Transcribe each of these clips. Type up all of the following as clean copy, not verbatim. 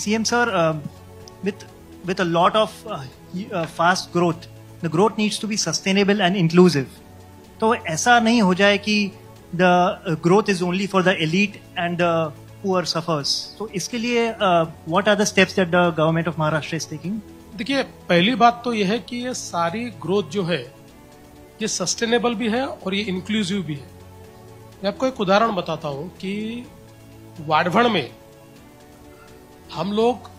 CM sir, with a lot of fast growth, the growth needs to be sustainable and inclusive. तो ऐसा नहीं हो जाए कि the growth is only for the elite and the poor suffers. So इसके लिए what are the steps that the government of Maharashtra is taking? देखिए, पहली बात तो यह है कि ये सारी ग्रोथ जो है ये सस्टेनेबल भी है और ये इंक्लूसिव भी है। मैं आपको एक उदाहरण बताता हूं कि वाडभण में हम लोग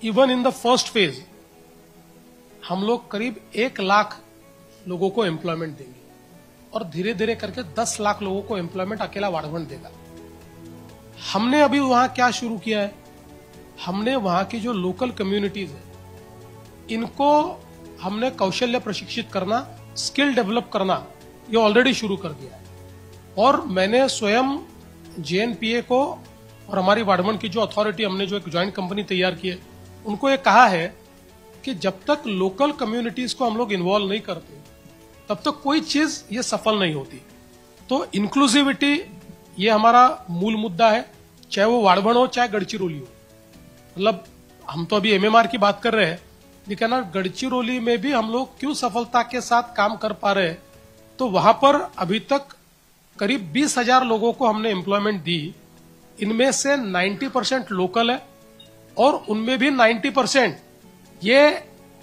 even in the first phase हम लोग करीब 1 लाख लोगों को एम्प्लॉयमेंट देंगे और धीरे धीरे करके 10 लाख लोगों को एम्प्लॉयमेंट अकेला वाडभण देगा। हमने अभी वहां क्या शुरू किया है, हमने वहां की जो लोकल कम्युनिटीज है इनको हमने कौशल्य प्रशिक्षित करना, स्किल डेवलप करना, ये ऑलरेडी शुरू कर दिया है। और मैंने स्वयं JNPA को और हमारी वाडभण की जो अथॉरिटी, हमने जो एक ज्वाइंट कंपनी तैयार की है, उनको ये कहा है कि जब तक लोकल कम्युनिटीज को हम लोग इन्वॉल्व नहीं करते तब तक कोई चीज ये सफल नहीं होती। तो इंक्लूसिविटी ये हमारा मूल मुद्दा है, चाहे वो वाडभण हो चाहे गढ़चिरौली हो। मतलब हम तो अभी MMR की बात कर रहे हैं, लेकिन गढ़चिरौली में भी हम लोग क्यों सफलता के साथ काम कर पा रहे हैं, तो वहां पर अभी तक करीब 20,000 लोगों को हमने एम्प्लॉयमेंट दी। इनमें से 90% लोकल है और उनमें भी 90% ये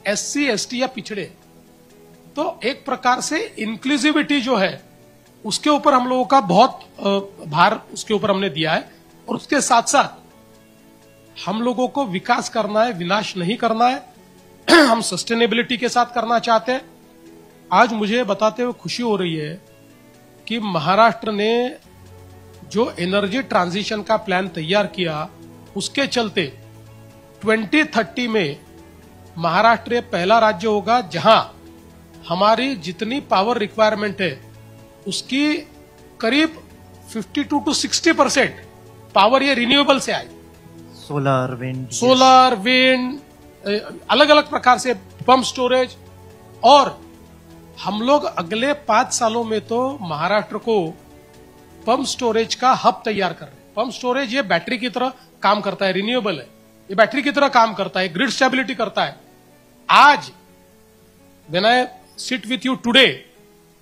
SC ST या पिछड़े। तो एक प्रकार से इंक्लूसिविटी जो है उसके ऊपर हम लोगों का बहुत भार उसके ऊपर हमने दिया है। और उसके साथ साथ हम लोगों को विकास करना है, विनाश नहीं करना है। हम सस्टेनेबिलिटी के साथ करना चाहते हैं। आज मुझे बताते हुए खुशी हो रही है कि महाराष्ट्र ने जो एनर्जी ट्रांजिशन का प्लान तैयार किया, उसके चलते 2030 में महाराष्ट्र पहला राज्य होगा जहां हमारी जितनी पावर रिक्वायरमेंट है उसकी करीब 52 to 60% पावर ये रिन्यूएबल से आए। सोलर, विंड, अलग अलग प्रकार से पंप स्टोरेज। और हम लोग अगले 5 सालों में तो महाराष्ट्र को पंप स्टोरेज का हब तैयार कर रहे हैं। पंप स्टोरेज ये बैटरी की तरह काम करता है, रिन्यूएबल है, ये बैटरी की तरह काम करता है, ग्रिड स्टेबिलिटी करता है। आज when I sit with you today,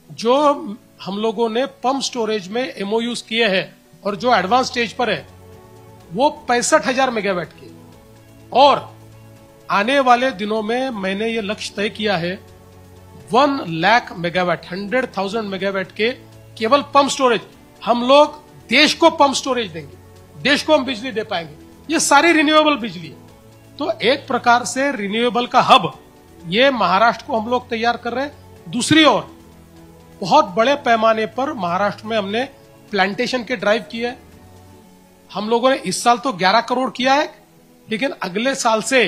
जो हम लोगों ने पंप स्टोरेज में MOUs किए हैं और जो एडवांस स्टेज पर है वो 65,000 मेगावाट के। और आने वाले दिनों में मैंने ये लक्ष्य तय किया है 1 लाख मेगावाट, 100,000 मेगावाट के केवल पंप स्टोरेज। हम लोग देश को पंप स्टोरेज देंगे, देश को हम बिजली दे पाएंगे। ये सारी रिन्यूएबल बिजली है। तो एक प्रकार से रिन्यूएबल का हब ये महाराष्ट्र को हम लोग तैयार कर रहे हैं। दूसरी ओर बहुत बड़े पैमाने पर महाराष्ट्र में हमने प्लांटेशन के ड्राइव किए। हम लोगों ने इस साल तो 11 करोड़ किया है, लेकिन अगले साल से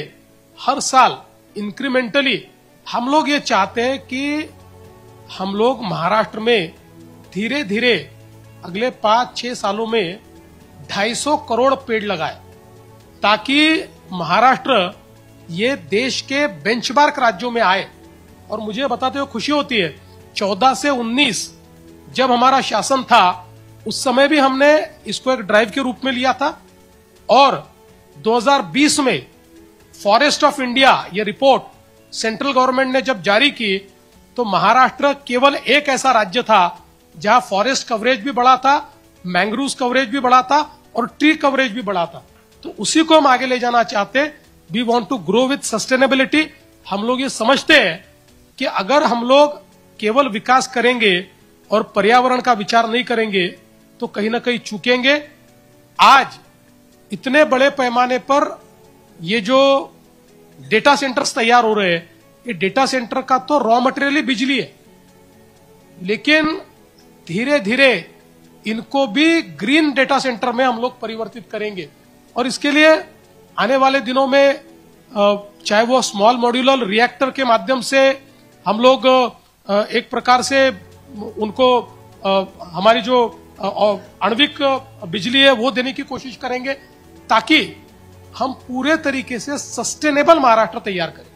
हर साल इंक्रीमेंटली हम लोग ये चाहते हैं कि हम लोग महाराष्ट्र में धीरे धीरे अगले 5-6 सालों में 250 करोड़ पेड़ लगाए, ताकि महाराष्ट्र ये देश के बेंचमार्क राज्यों में आए। और मुझे बताते हुए खुशी होती है, 14 से 19 जब हमारा शासन था उस समय भी हमने इसको एक ड्राइव के रूप में लिया था। और 2020 में फॉरेस्ट ऑफ इंडिया ये रिपोर्ट सेंट्रल गवर्नमेंट ने जब जारी की तो महाराष्ट्र केवल एक ऐसा राज्य था जहां फॉरेस्ट कवरेज भी बढ़ा था, मैंग्रोव कवरेज भी बढ़ा था और ट्री कवरेज भी बढ़ा था। तो उसी को हम आगे ले जाना चाहते हैं। We want to grow with sustainability. हम लोग ये समझते हैं कि अगर हम लोग केवल विकास करेंगे और पर्यावरण का विचार नहीं करेंगे तो कहीं ना कहीं चूकेंगे। आज इतने बड़े पैमाने पर ये जो डेटा सेंटर्स तैयार हो रहे हैं, ये डेटा सेंटर का तो रॉ मटेरियल ही बिजली है, लेकिन धीरे धीरे इनको भी ग्रीन डेटा सेंटर में हम लोग परिवर्तित करेंगे। और इसके लिए आने वाले दिनों में चाहे वो स्मॉल मॉड्यूलर रिएक्टर के माध्यम से हम लोग एक प्रकार से उनको हमारी जो आणविक बिजली है वो देने की कोशिश करेंगे, ताकि हम पूरे तरीके से सस्टेनेबल महाराष्ट्र तैयार करें।